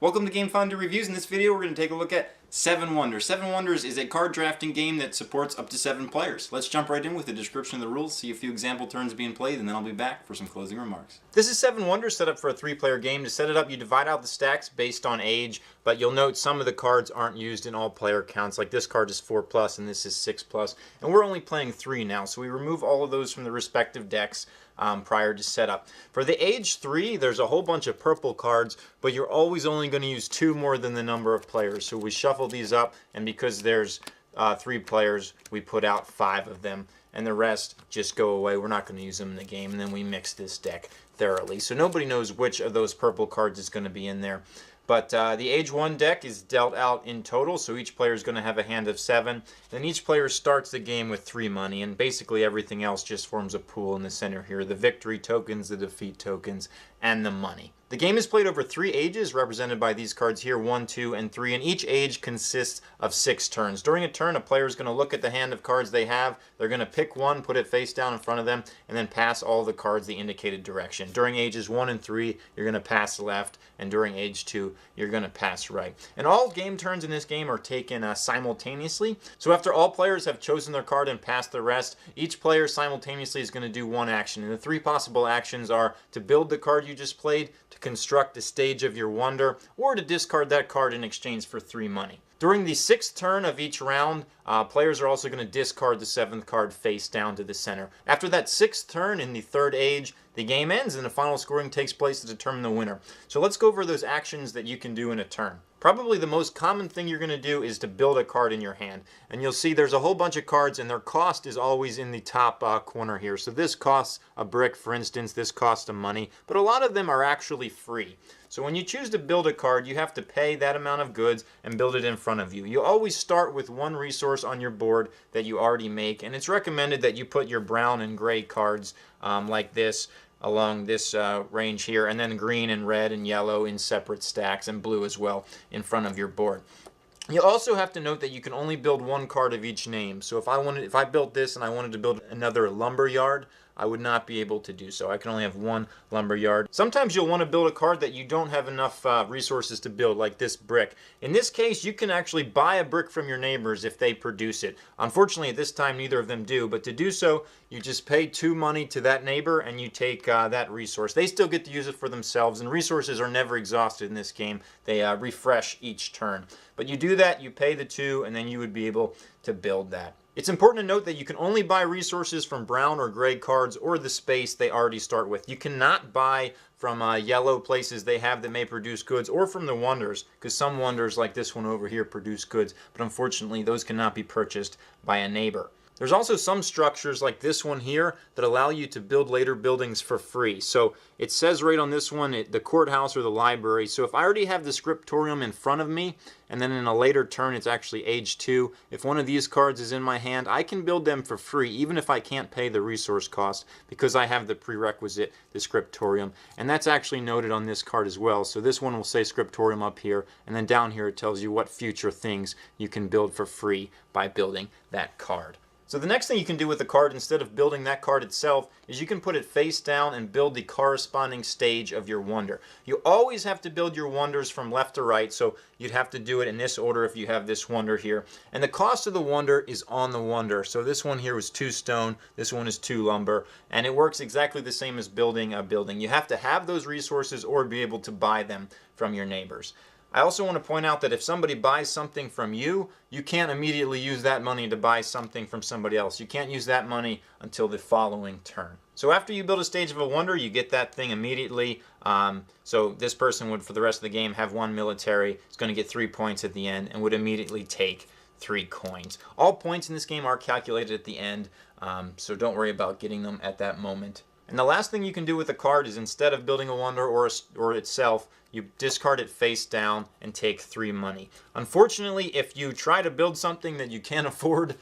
Welcome to Game Fondue Reviews. In this video, we're going to take a look at 7 Wonders. 7 Wonders is a card drafting game that supports up to 7 players. Let's jump right in with a description of the rules, see a few example turns being played, and then I'll be back for some closing remarks. This is 7 Wonders set up for a 3-player game. To set it up, you divide out the stacks based on age, but you'll note some of the cards aren't used in all player counts. Like this card is 4+, and this is 6+, and we're only playing 3 now, so we remove all of those from the respective decks prior to setup. For the age 3, there's a whole bunch of purple cards, but you're always only going to use 2 more than the number of players. So we shuffle these up, and because there's 3 players, we put out 5 of them, and the rest just go away. We're not going to use them in the game, and then we mix this deck thoroughly. So nobody knows which of those purple cards is going to be in there. But the age 1 deck is dealt out in total, so each player is going to have a hand of 7. Then each player starts the game with 3 money, and basically everything else just forms a pool in the center here. The victory tokens, the defeat tokens, and the money. The game is played over 3 ages, represented by these cards here, 1, 2, and 3, and each age consists of 6 turns. During a turn, a player is going to look at the hand of cards they have. They're going to pick one, put it face down in front of them, and then pass all the cards the indicated direction. During ages 1 and 3, you're going to pass left, and during age 2, you're going to pass right. And all game turns in this game are taken simultaneously. So after all players have chosen their card and passed the rest, each player simultaneously is going to do one action. And the 3 possible actions are to build the card you just played, to construct a stage of your wonder, or to discard that card in exchange for 3 money. During the 6th turn of each round, players are also going to discard the 7th card face down to the center. After that 6th turn in the 3rd age, the game ends and the final scoring takes place to determine the winner. So let's go over those actions that you can do in a turn. Probably the most common thing you're going to do is to build a card in your hand. And you'll see there's a whole bunch of cards and their cost is always in the top corner here. So this costs a brick, for instance, this costs a money, but a lot of them are actually free. So when you choose to build a card, you have to pay that amount of goods and build it in front of you. You always start with one resource on your board that you already make, and it's recommended that you put your brown and gray cards like this along this range here, and then green and red and yellow in separate stacks, and blue as well in front of your board. You also have to note that you can only build one card of each name. So if I built this and I wanted to build another lumber yard, I would not be able to do so. I can only have one lumber yard. Sometimes you'll want to build a card that you don't have enough resources to build, like this brick. In this case, you can actually buy a brick from your neighbors if they produce it. Unfortunately, at this time, neither of them do, but to do so, you just pay 2 money to that neighbor and you take that resource. They still get to use it for themselves, and resources are never exhausted in this game. They refresh each turn. But you do that, you pay the 2, and then you would be able to build that. It's important to note that you can only buy resources from brown or gray cards or the space they already start with. You cannot buy from yellow places they have that may produce goods, or from the wonders, because some wonders like this one over here produce goods, but unfortunately those cannot be purchased by a neighbor. There's also some structures like this one here that allow you to build later buildings for free. So it says right on this one, the courthouse or the library. So if I already have the scriptorium in front of me, and then in a later turn it's actually age 2, if one of these cards is in my hand, I can build them for free, even if I can't pay the resource cost, because I have the prerequisite, the scriptorium. And that's actually noted on this card as well. So this one will say scriptorium up here, and then down here it tells you what future things you can build for free by building that card. So the next thing you can do with the card, instead of building that card itself, is you can put it face down and build the corresponding stage of your wonder. You always have to build your wonders from left to right, so you'd have to do it in this order if you have this wonder here. And the cost of the wonder is on the wonder. So this one here was 2 stone, this one is 2 lumber, and it works exactly the same as building a building. You have to have those resources or be able to buy them from your neighbors. I also want to point out that if somebody buys something from you, you can't immediately use that money to buy something from somebody else. You can't use that money until the following turn. So after you build a stage of a wonder, you get that thing immediately. So this person would, for the rest of the game, have 1 military. It's going to get 3 points at the end and would immediately take 3 coins. All points in this game are calculated at the end, so don't worry about getting them at that moment. And the last thing you can do with the card is, instead of building a wonder or itself, you discard it face down and take 3 money. Unfortunately, if you try to build something that you can't afford,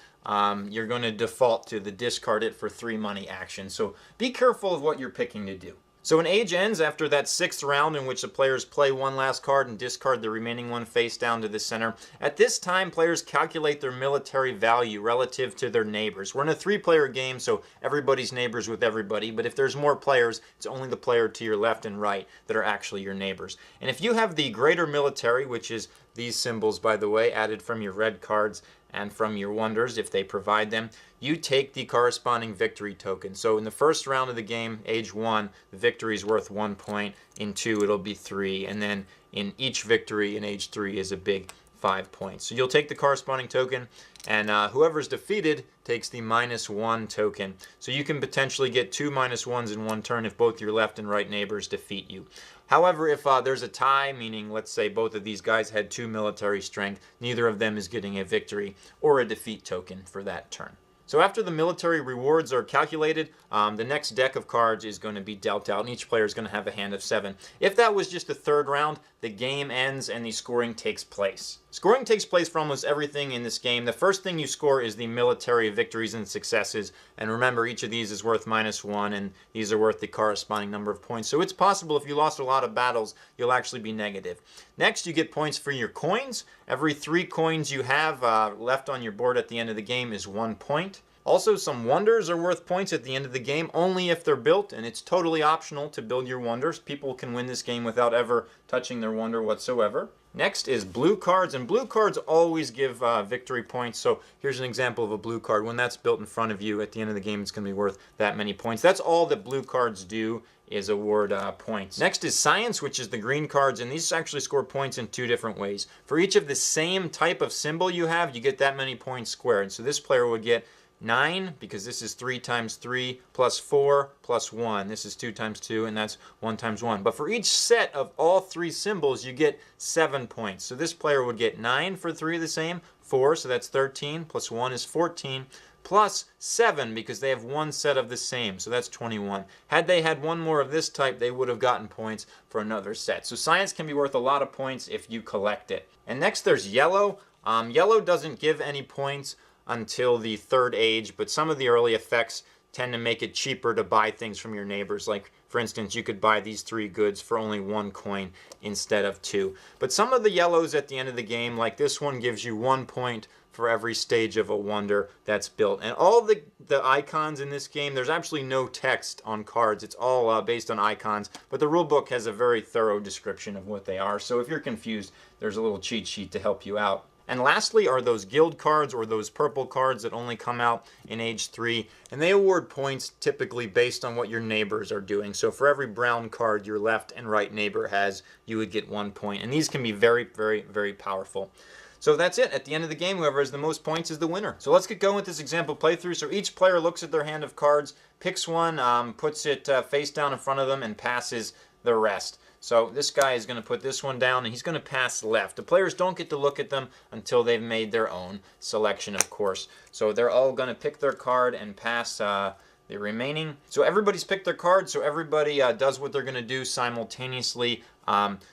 you're going to default to the discard it for 3 money action. So be careful of what you're picking to do. So an age ends after that 6th round in which the players play one last card and discard the remaining one face down to the center. At this time, players calculate their military value relative to their neighbors. We're in a 3-player game, so everybody's neighbors with everybody, but if there's more players, it's only the player to your left and right that are actually your neighbors. And if you have the greater military, which is these symbols, by the way, added from your red cards and from your wonders if they provide them, you take the corresponding victory token. So in the first round of the game, age 1, the victory is worth 1 point. In 2, it'll be 3. And then in each victory in age 3 is a big 5 points. So you'll take the corresponding token, and whoever's defeated takes the -1 token. So you can potentially get 2 -1s in one turn if both your left and right neighbors defeat you. However, if there's a tie, meaning let's say both of these guys had 2 military strength, neither of them is getting a victory or a defeat token for that turn. So after the military rewards are calculated, the next deck of cards is going to be dealt out, and each player is going to have a hand of 7. If that was just the 3rd round, the game ends and the scoring takes place. Scoring takes place for almost everything in this game. The first thing you score is the military victories and successes, and remember, each of these is worth -1, and these are worth the corresponding number of points. So it's possible if you lost a lot of battles, you'll actually be negative. Next, you get points for your coins. Every 3 coins you have left on your board at the end of the game is 1 point. Also, some wonders are worth points at the end of the game, only if they're built, and it's totally optional to build your wonders. People can win this game without ever touching their wonder whatsoever. Next is blue cards, and blue cards always give victory points. So here's an example of a blue card. When that's built in front of you, at the end of the game, it's going to be worth that many points. That's all that blue cards do, is award points. Next is science, which is the green cards, and these actually score points in 2 different ways. For each of the same type of symbol you have, you get that many points squared. So this player would get 9, because this is 3 times 3, plus 4, plus 1. This is 2 times 2, and that's 1 times 1. But for each set of all 3 symbols, you get 7 points. So this player would get 9 for 3 of the same, 4, so that's 13, plus 1 is 14, plus 7, because they have 1 set of the same, so that's 21. Had they had 1 more of this type, they would have gotten points for another set. So science can be worth a lot of points if you collect it. And next there's yellow. Yellow doesn't give any points until the 3rd age, but some of the early effects tend to make it cheaper to buy things from your neighbors. Like, for instance, you could buy these 3 goods for only 1 coin instead of 2. But some of the yellows at the end of the game, like this one, gives you 1 point for every stage of a wonder that's built. And all the icons in this game, there's actually no text on cards. It's all based on icons, but the rulebook has a very thorough description of what they are. So if you're confused, there's a little cheat sheet to help you out. And lastly are those guild cards, or those purple cards that only come out in age 3. And they award points typically based on what your neighbors are doing. So for every brown card your left and right neighbor has, you would get 1 point. And these can be very, very, very powerful. So that's it. At the end of the game, whoever has the most points is the winner. So let's get going with this example playthrough. So each player looks at their hand of cards, picks one, puts it face down in front of them, and passes the rest. So this guy is going to put this one down, and he's going to pass left. The players don't get to look at them until they've made their own selection, of course. So they're all going to pick their card and pass the remaining. So everybody's picked their card, so everybody does what they're going to do simultaneously.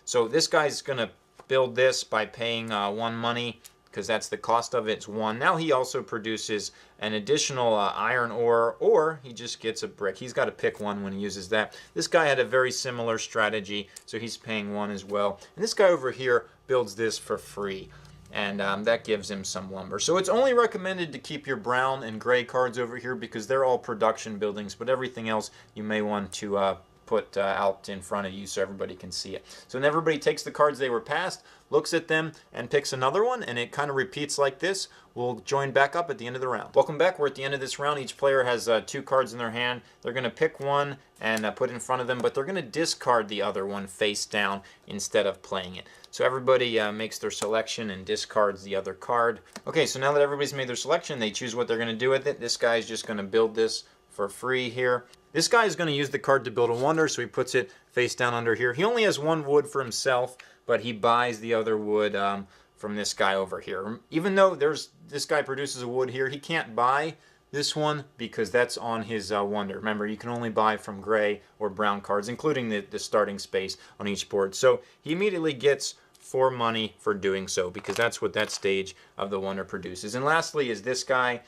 So this guy's going to build this by paying 1 money, because that's the cost of it. It's 1. Now he also produces an additional iron ore, or he just gets a brick. He's got to pick one when he uses that. This guy had a very similar strategy, so he's paying 1 as well. And this guy over here builds this for free, and that gives him some lumber. So it's only recommended to keep your brown and gray cards over here, because they're all production buildings, but everything else you may want to put out in front of you so everybody can see it. So then everybody takes the cards they were passed, looks at them, and picks another one, and it kind of repeats like this. We'll join back up at the end of the round. Welcome back. We're at the end of this round. Each player has 2 cards in their hand. They're going to pick one and put it in front of them, but they're going to discard the other one face down instead of playing it. So everybody makes their selection and discards the other card. Okay, so now that everybody's made their selection, they choose what they're going to do with it. This guy's just going to build this for free here. This guy is going to use the card to build a wonder, so he puts it face down under here. He only has 1 wood for himself, but he buys the other wood from this guy over here. Even though this guy produces a wood here, he can't buy this one because that's on his wonder. Remember, you can only buy from gray or brown cards, including the starting space on each board. So he immediately gets 4 money for doing so, because that's what that stage of the wonder produces. And lastly is this guy.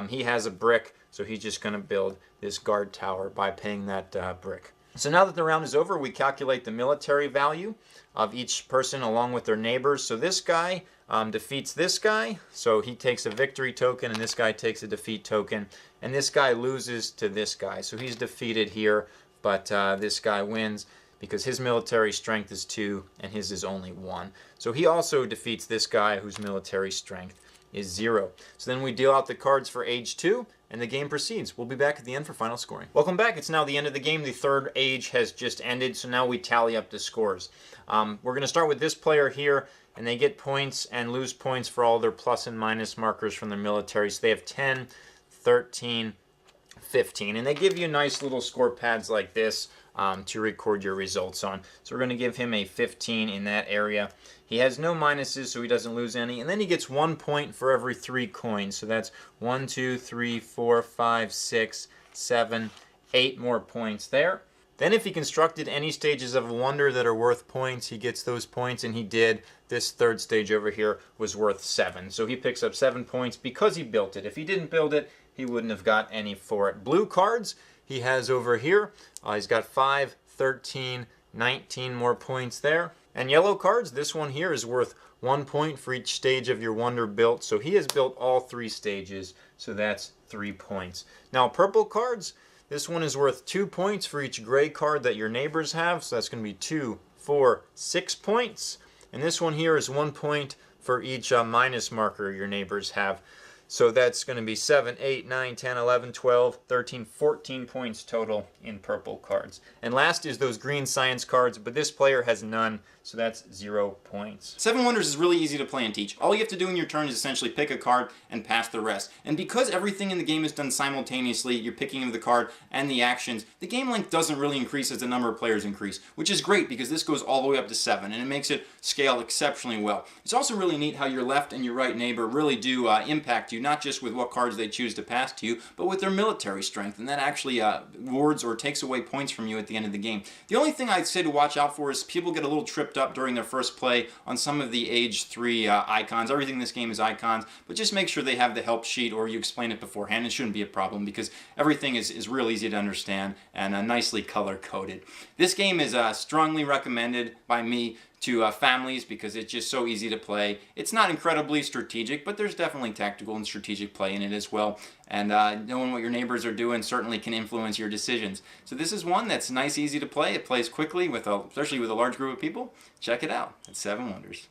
He has a brick, so he's just going to build this guard tower by paying that brick. So now that the round is over, we calculate the military value of each person along with their neighbors. So this guy defeats this guy, so he takes a victory token, and this guy takes a defeat token, and this guy loses to this guy. So he's defeated here, but this guy wins because his military strength is 2 and his is only 1. So he also defeats this guy whose military strength is 0. So then we deal out the cards for age 2, and the game proceeds. We'll be back at the end for final scoring. Welcome back. It's now the end of the game. The third age has just ended, so now we tally up the scores. We're going to start with this player here, and they get points and lose points for all their plus and minus markers from their military. So they have 10, 13, 15, and they give you nice little score pads like this to record your results on. So we're going to give him a 15 in that area. He has no minuses, so he doesn't lose any, and then he gets 1 point for every 3 coins. So that's 1, 2, 3, 4, 5, 6, 7, 8 more points there. Then if he constructed any stages of a wonder that are worth points, he gets those points, and he did. This third stage over here was worth 7. So he picks up 7 points because he built it. If he didn't build it, he wouldn't have got any for it. Blue cards he has over here. He's got 5, 13, 19 more points there. And yellow cards, this one here is worth 1 point for each stage of your wonder built. So he has built all 3 stages, so that's 3 points. Now purple cards, this one is worth 2 points for each gray card that your neighbors have. So that's going to be 2, 4, 6 points. And this one here is 1 point for each minus marker your neighbors have. So that's going to be 7, 8, 9, 10, 11, 12, 13, 14 points total in purple cards. And last is those green science cards, but this player has none, so that's 0 points. Seven Wonders is really easy to play and teach. All you have to do in your turn is essentially pick a card and pass the rest. And because everything in the game is done simultaneously, you're picking of the card and the actions, the game length doesn't really increase as the number of players increase, which is great because this goes all the way up to 7, and it makes it scale exceptionally well. It's also really neat how your left and your right neighbor really do impact you, not just with what cards they choose to pass to you, but with their military strength, and that actually wards or takes away points from you at the end of the game. The only thing I'd say to watch out for is people get a little tripped up during their first play on some of the age 3 icons. Everything in this game is icons, but just make sure they have the help sheet or you explain it beforehand. It shouldn't be a problem because everything is real easy to understand and nicely color-coded. This game is strongly recommended by me to families because it's just so easy to play. It's not incredibly strategic, but there's definitely tactical and strategic play in it as well. And knowing what your neighbors are doing certainly can influence your decisions. So this is one that's nice, easy to play. It plays quickly, especially with a large group of people. Check it out. It's Seven Wonders.